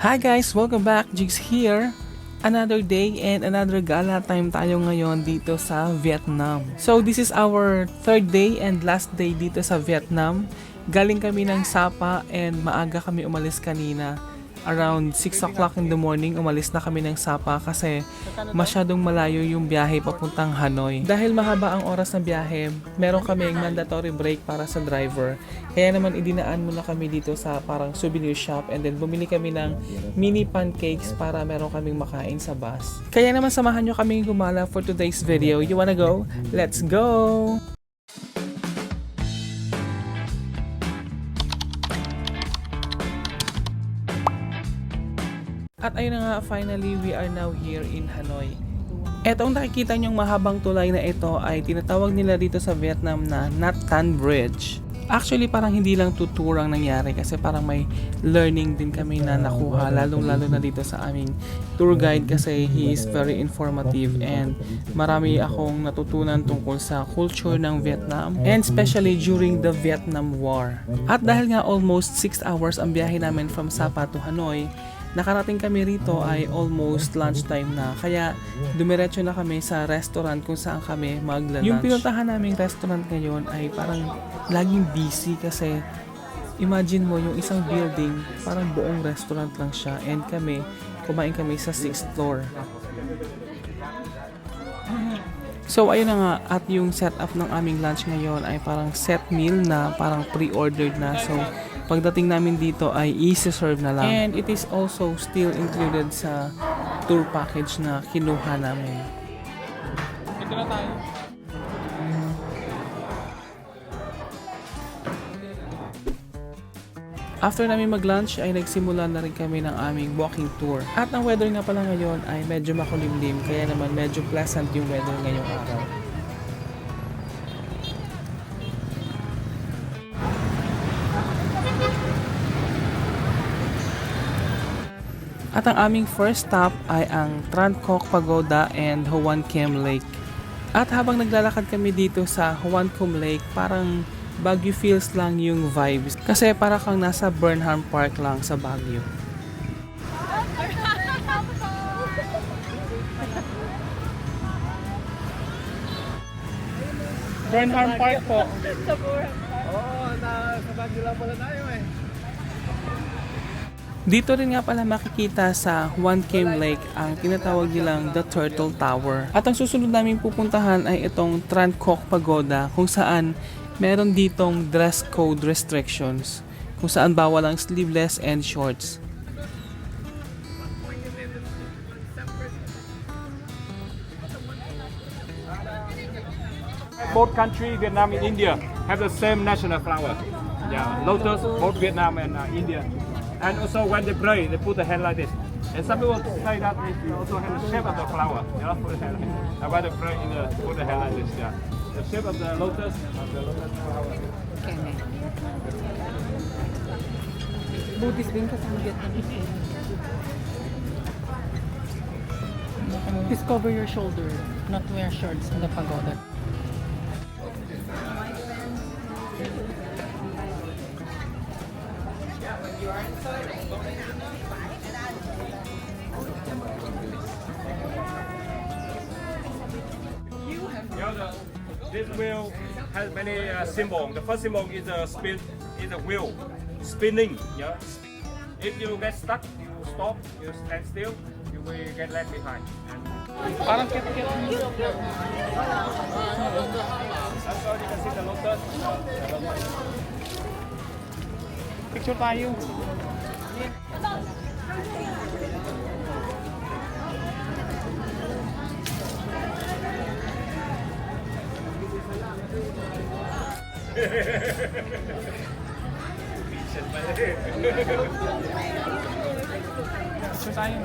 Hi guys! Welcome back! Jigs here! Another day and another gala time tayo ngayon dito sa Vietnam. So this is our third day and last day dito sa Vietnam. Galing kami ng Sapa and maaga kami umalis kanina. Around 6 o'clock in the morning umalis na kami ng Sapa kasi masyadong malayo yung biyahe papuntang Hanoi. Dahil mahaba ang oras ng biyahe, meron kaming mandatory break para sa driver. Kaya naman idinaan muna kami dito sa parang souvenir shop and then bumili kami ng mini pancakes para meron kaming makain sa bus. Kaya naman samahan nyo kaming gumala for today's video. You wanna go? Let's go! At ayun na nga, finally, we are now here in Hanoi. Etong nakikita nyong mahabang tulay na ito ay tinatawag nila dito sa Vietnam na Nhat Tan Bridge. Actually, parang hindi lang tuturang nangyari kasi parang may learning din kami na nakuha, lalong-lalo na dito sa aming tour guide kasi he is very informative and marami akong natutunan tungkol sa culture ng Vietnam and especially during the Vietnam War. At dahil nga almost 6 hours ang biyahe namin from Sapa to Hanoi, nakarating kami rito ay almost lunchtime na, kaya dumiretso na kami sa restaurant kung saan kami magla-lunch. Yung pinuntahan naming restaurant ngayon ay parang laging busy kasi imagine mo yung isang building, parang buong restaurant lang siya and kami, kumain kami sa 6th floor. So ayun na nga, at yung setup ng aming lunch ngayon ay parang set meal na parang pre-ordered na. So pagdating namin dito ay easy serve na lang. And it is also still included sa tour package na kinuha namin. Ito na tayo. After namin mag-lunch ay nagsimula na rin kami ng aming walking tour. At ang weather nga pala ngayon ay medyo makulimlim, kaya naman medyo pleasant yung weather ngayong araw. At ang aming first stop ay ang Tran Coc Pagoda and Hoan Kem Lake. At habang naglalakad kami dito sa Hoan Kem Lake, parang Baguio feels lang yung vibes. Kasi para kang nasa Burnham Park lang sa Baguio. Burnham Park po. Oo, sa Baguio lang pala tayo eh. Dito rin nga pala makikita sa Hoan Kem Lake ang tinatawag nilang The Turtle Tower. At ang susunod namin pupuntahan ay itong Tran Coc Pagoda kung saan meron ditong dress code restrictions kung saan bawal ang sleeveless and shorts. Both country, Vietnam and India, have the same national flower. Yeah, lotus, both Vietnam and India. And also when they pray, they put the hand like this. And some people say that if you also have the shape of the flower, you know, put the hand like this. And when they pray, put the hand like this. Yeah, the shape of the lotus flower. Buddhist din kasi ang Vietnamese. Discover your shoulder, not wear shorts in the pagoda. This wheel has many symbols. The first symbol is a spin, is a wheel spinning. Yeah. If you get stuck, you stop, you stand still, you will get left behind. Parang kit-kit. That's how you can see the lotus. Picture tayo. Picture tayo.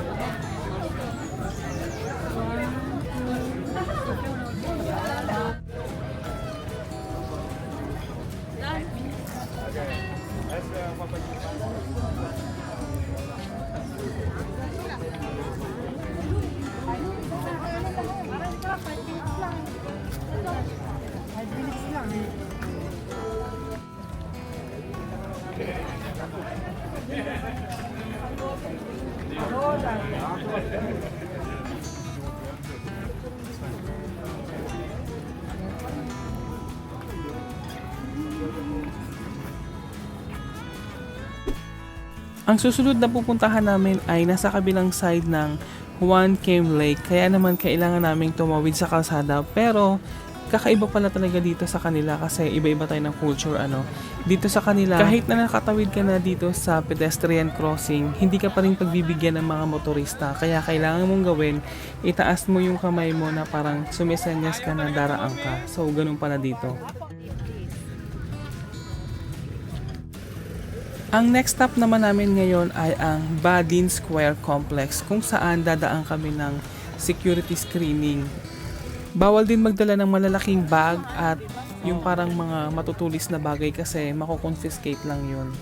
Ang susunod na pupuntahan namin ay nasa kabilang side ng Juan Came Lake, kaya naman kailangan naming tumawid sa kalsada, pero kakaiba pala talaga dito sa kanila kasi iba-iba tayo ng culture Dito sa kanila, kahit na nakatawid ka na dito sa pedestrian crossing, hindi ka pa rin pagbibigyan ng mga motorista, kaya kailangan mong gawin, itaas mo yung kamay mo na parang sumisenyas ka na daraan ka. So ganun pala dito. Ang next stop naman namin ngayon ay ang Badin Square Complex, kung saan dadaan kami ng security screening. Bawal din magdala ng malalaking bag at yung parang mga matutulis na bagay kasi mako-confiscate lang yun.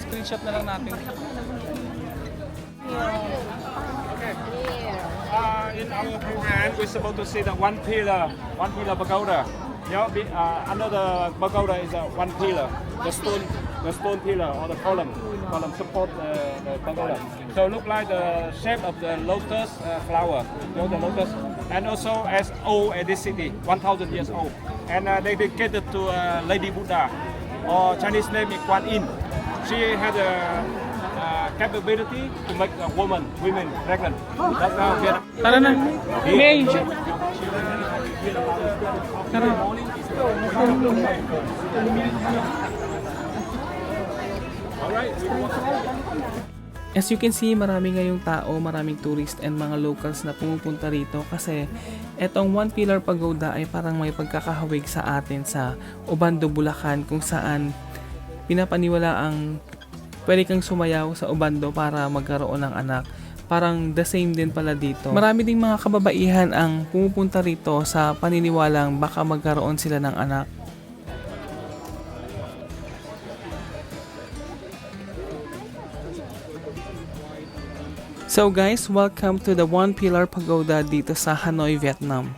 Screenshot na lang natin. In our hand, we're supposed to see the one pillar pagoda. Yeah, under the pagoda is one pillar, the stone pillar or the column support the pagoda. So look like the shape of the lotus flower, you know, the lotus, and also as old as this city, 1,000 years old, and they dedicated to Lady Buddha, or Chinese name is Guan Yin. She had a capability to make women pregnant. That's how Vietnam. Tara na! May! Tara! As you can see, marami ngayong tao, maraming tourist and mga locals na pumupunta rito kasi etong One Pillar Pagoda ay parang may pagkakahawig sa atin sa Obando, Bulacan, kung saan pinapaniwala ang pwede kang sumayaw sa Obando para magkaroon ng anak. Parang the same din pala dito. Marami ding mga kababaihan ang pumupunta rito sa paniniwalang baka magkaroon sila ng anak. So guys, welcome to the One Pillar Pagoda dito sa Hanoi, Vietnam.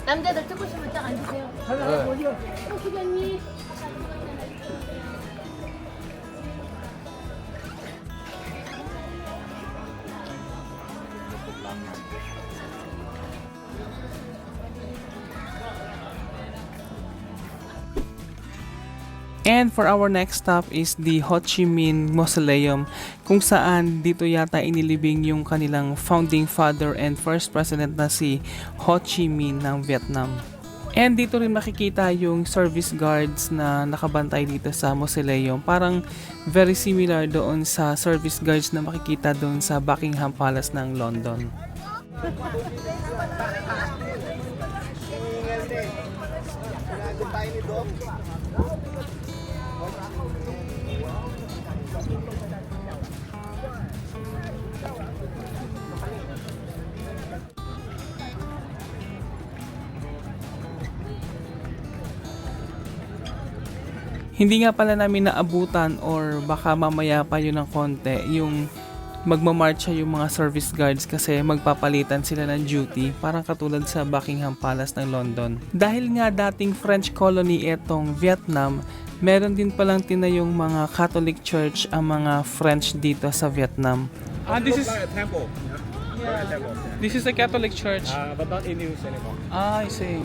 남자들 듣고 싶으면 딱 앉으세요. 기자님. And for our next stop is the Ho Chi Minh Mausoleum, kung saan dito yata inilibing yung kanilang founding father and first president na si Ho Chi Minh ng Vietnam. And dito rin makikita yung service guards na nakabantay dito sa mausoleum. Parang very similar doon sa service guards na makikita doon sa Buckingham Palace ng London. Hindi nga pala namin naabutan or baka mamaya pa yun ng konti yung magmamarcha yung mga service guards kasi magpapalitan sila ng duty, parang katulad sa Buckingham Palace ng London. Dahil nga dating French colony etong Vietnam, meron din palang tinayong mga Catholic Church ang mga French dito sa Vietnam. This is a temple. Yeah. A temple. this is a Catholic Church. But not in use anymore. I see.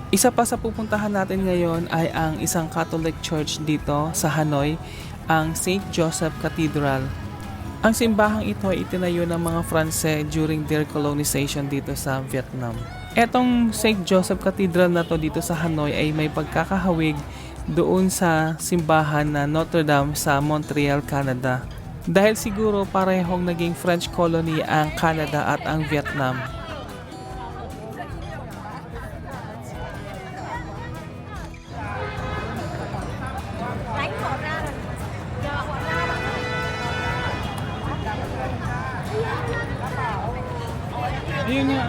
Isa pa sa pupuntahan natin ngayon ay ang isang Catholic Church dito sa Hanoi, ang St. Joseph Cathedral. Ang simbahang ito ay itinayo ng mga Franse during their colonization dito sa Vietnam. Etong St. Joseph Cathedral na to dito sa Hanoi ay may pagkakahawig doon sa simbahan na Notre Dame sa Montreal, Canada. Dahil siguro parehong naging French colony ang Canada at ang Vietnam. Yun nga.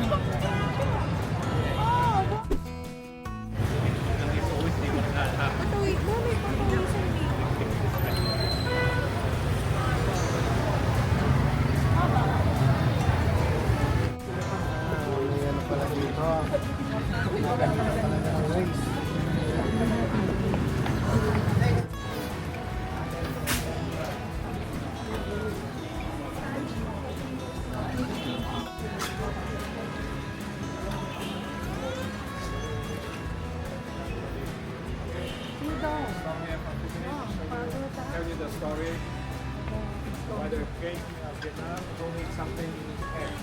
Tell you the story why the king of Vietnam holding something in his hand.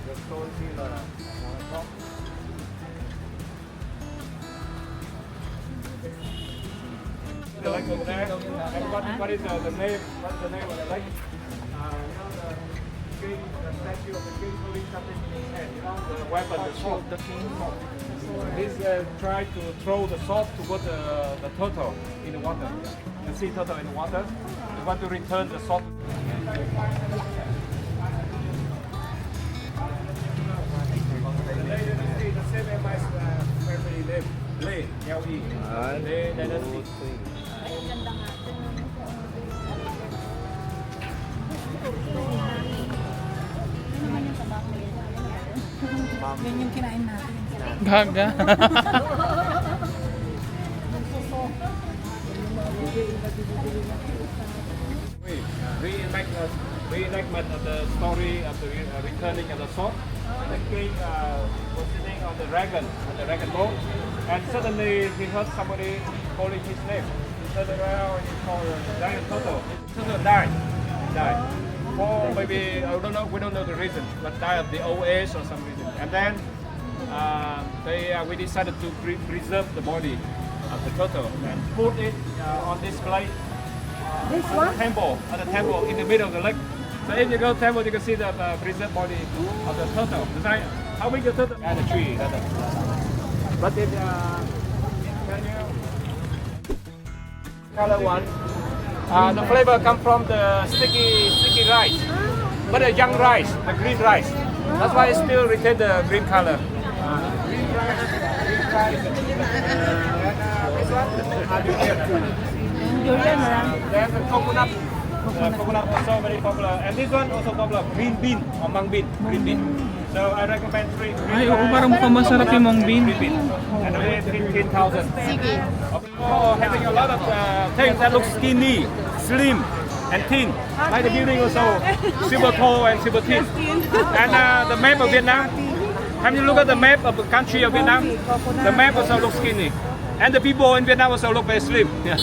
The stone pillar on the top. The lake over there. And what is the name? What's the name of the lake? You know the king, the statue of the king holding something in his hand. You know the weapon, the sword. The king. He's trying to throw the sword to put the turtle in the water. The sea turtle in the water. They want to return the sword. The same as family name, Lê, L-E. Lê Dynasty. Yan yung kinain natin. Gaga. Reenactment of the story of the returning of the sword. The king was sitting on the dragon boat, and suddenly he heard somebody calling his name. He turned around and he called the giant turtle. The turtle died. For maybe I don't know. We don't know the reason, but died of the old age or some reason. And then we decided to preserve the body of the turtle and put it on display at the temple in the middle of the lake. So if you go to the temple, you can see the preserved body of the turtle. It's like, how big the turtle? And the tree. But if can you color one? The flavor comes from the sticky rice, but the young rice, the green rice. That's why it still retain the green color. Green rice. This one. Then the coconut. Coconut also very popular, and this one also popular. Green bean or mung bean. Green bean. So I recommend three. Ay, oo, parang mukhang masarap yung mung bean. Green bean. And only 15,000. Oh, having a lot of things that look skinny, slim, and thin. Like the building also, silver toe and silver thin. And the map of Vietnam. Have you look at the map of the country of Vietnam? The map also looks skinny. And the people in Vietnam also look very slim. Yeah.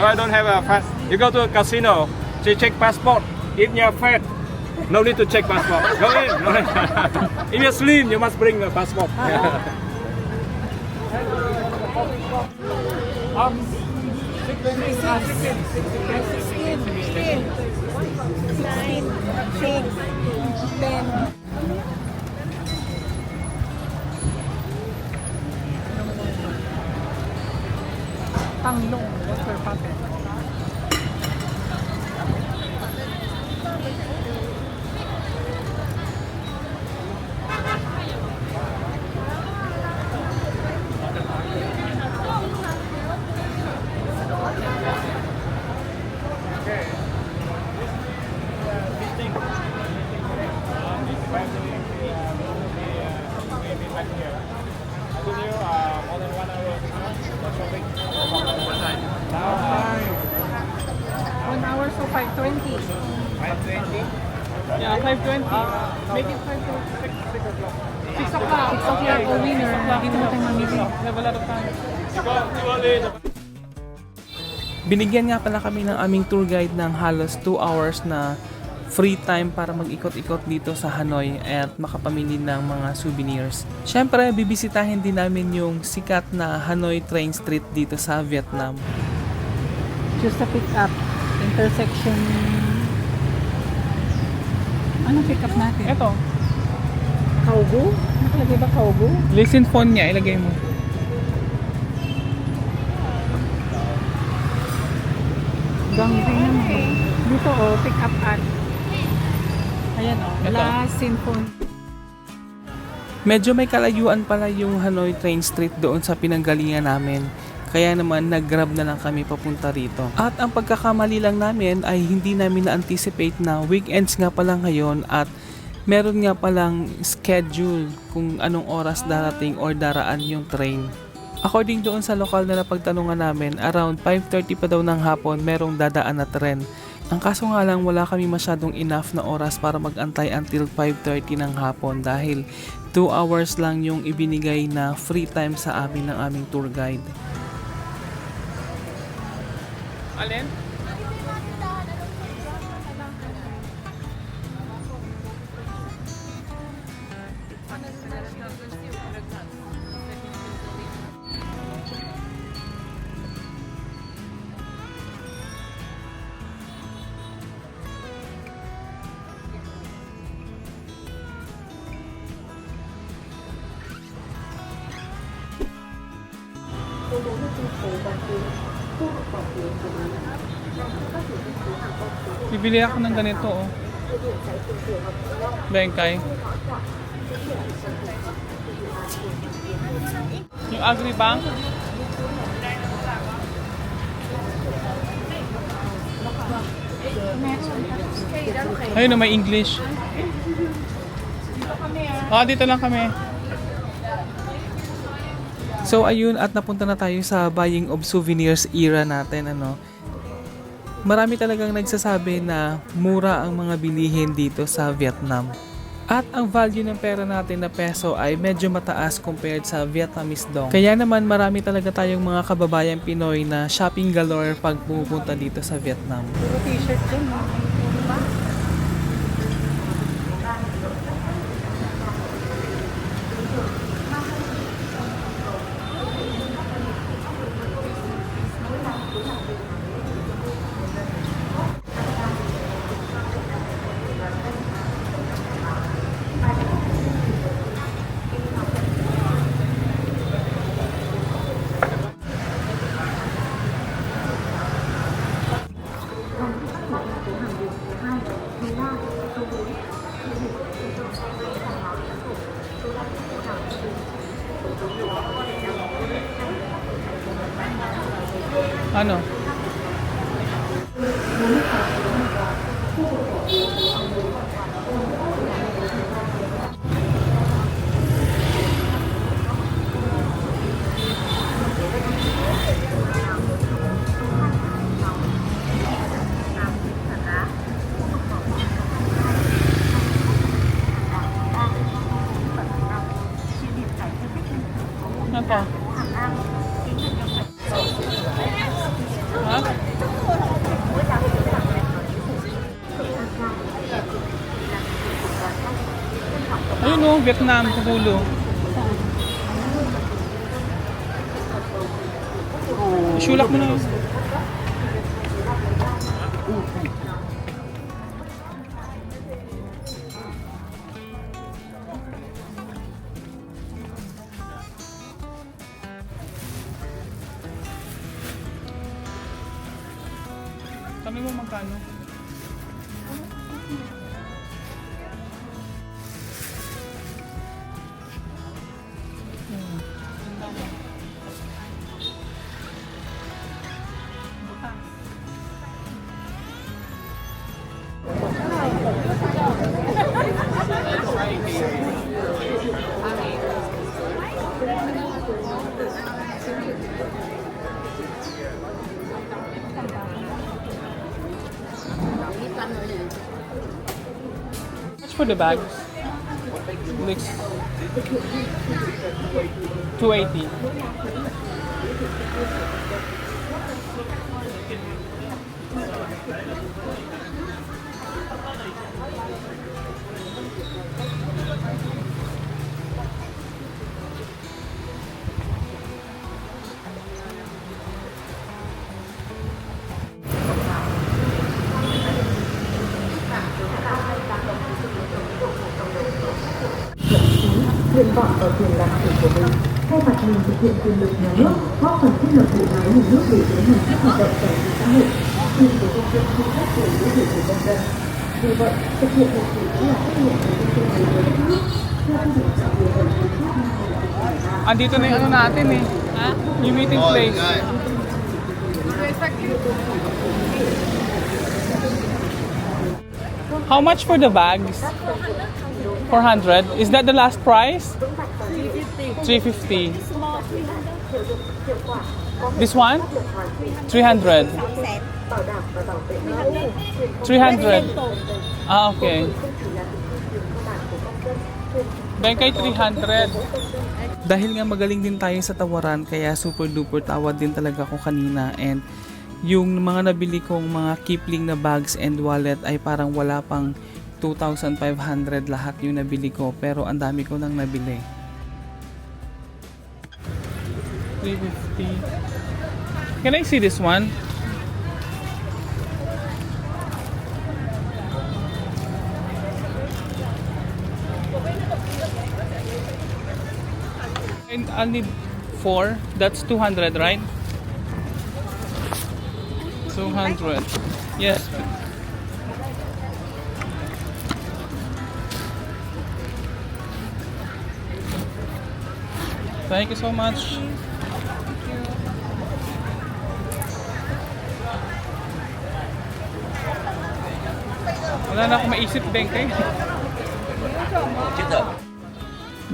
I don't have a fat. You go to a casino, they check passport. If you're fat, no need to check passport. Go in. If you're slim, you must bring a passport. Panglong, water puppet. So 5:20. 5:20. Yeah, 5:20. Make it 5:20. 6 o'clock. 6 o'clock, winner. Hindi mo tayo mamili. We have a lot of time. You go too early. Binigyan nga pala kami ng aming tour guide ng halos 2 hours na free time para mag-ikot-ikot dito sa Hanoi at makapamili ng mga souvenirs. Siyempre, bibisitahin din namin yung sikat na Hanoi Train Street dito sa Vietnam. Just a pick up. Intersection. Anong pick up natin? Eto, Kaugu? Nakalagay ba Kaugu? listen phone niya, ilagay mo. Ganggang naman. Dito pick up at. Ayan Ito. Last Symphony. Medyo may kalayuan pala yung Hanoi Train Street doon sa pinanggalingan namin. Kaya naman nag-grab na lang kami papunta rito. At ang pagkakamali lang namin ay hindi namin na-anticipate na weekends nga pala ngayon at meron nga palang schedule kung anong oras darating or daraan yung train. According doon sa lokal na napagtanungan namin, around 5:30 pa daw ng hapon merong dadaan na tren. Ang kaso nga lang wala kami masyadong enough na oras para mag-antay until 5:30 ng hapon dahil 2 hours lang yung ibinigay na free time sa amin ng aming tour guide. Alin? Bibili ako ng ganito, oh. Bengkay. Yung Agribank. Ayun na, may English. Dito lang kami. So ayun, at napunta na tayo sa buying of souvenirs era natin, ano. Marami talagang nagsasabi na mura ang mga bilihin dito sa Vietnam. At ang value ng pera natin na peso ay medyo mataas compared sa Vietnamese dong. Kaya naman marami talaga tayong mga kababayan Pinoy na shopping galore pag pupunta dito sa Vietnam. Puro t-shirt din, no? Diba? Ano? Ano pa? Ha? Ayun o, Vietnam, sa dulo. Isulak mo na yun. Sabi mo magkano? Much for the bags? Mix 280. nguyện vọng và quyền làm chủ của mình. Thay mặt mình thực hiện quyền lực nhà nước, góp phần thiết lập bộ máy nhà nước để tiến hành các hoạt động quản lý xã hội, quyền của công dân quy trách về nghĩa vụ của công dân. Vì vậy, thực hiện bầu cử cũng là trách nhiệm của công dân đối với đất nước. Theo quy định tại điều 7 hiến pháp năm 2013. Andito na yung ano natin eh. Yung meeting place. How much for the bags? 400. Is that the last price? 350. This one? 300. 300. Ah, okay. Bengkay 300. Dahil nga magaling din tayo sa tawaran, kaya super duper tawad din talaga ako kanina, and yung mga nabili kong mga Kipling na bags and wallet ay parang wala pang 2,500 lahat yung nabili ko, pero ang dami ko nang nabili. 350. Can I see this one? And I'll need 4. That's 200, right? 200. Yes. Thank you so much. Wala na akong maisip, Bengkay.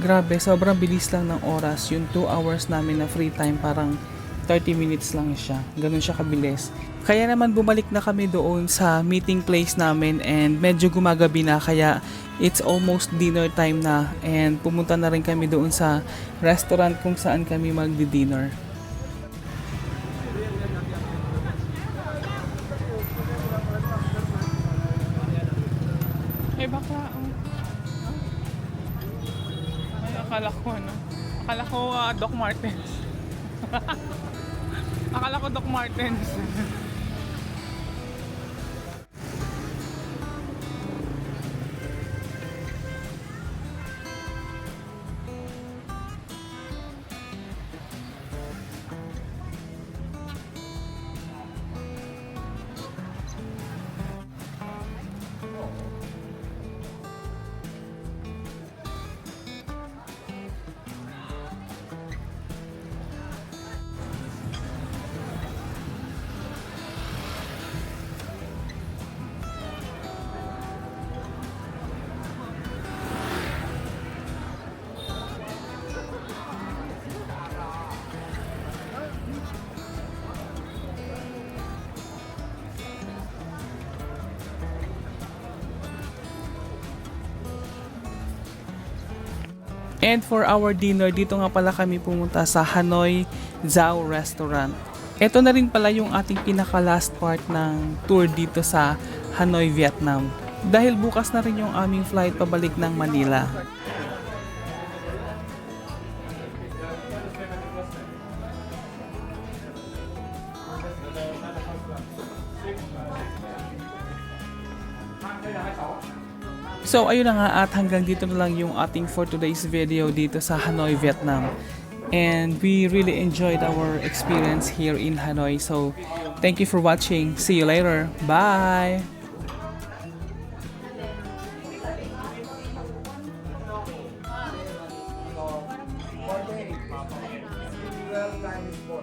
Grabe, sobrang bilis lang ng oras. Yung 2 hours namin na free time, parang 30 minutes lang siya. Ganun siya kabilis. Kaya naman bumalik na kami doon sa meeting place namin, and medyo gumagabi na, kaya it's almost dinner time na, and pumunta na rin kami doon sa restaurant kung saan kami magdi-dinner. Ay bakla, ay akala ko Doc Martens. Akala ko Doc Martens. And for our dinner, dito nga pala kami pumunta sa Hanoi Zao Restaurant. Ito na rin pala yung ating pinaka-last part ng tour dito sa Hanoi, Vietnam. Dahil bukas na rin yung aming flight pabalik ng Manila. So ayun na nga, at hanggang dito na lang yung ating for today's video dito sa Hanoi, Vietnam. And we really enjoyed our experience here in Hanoi. So thank you for watching. See you later. Bye! Time is 4.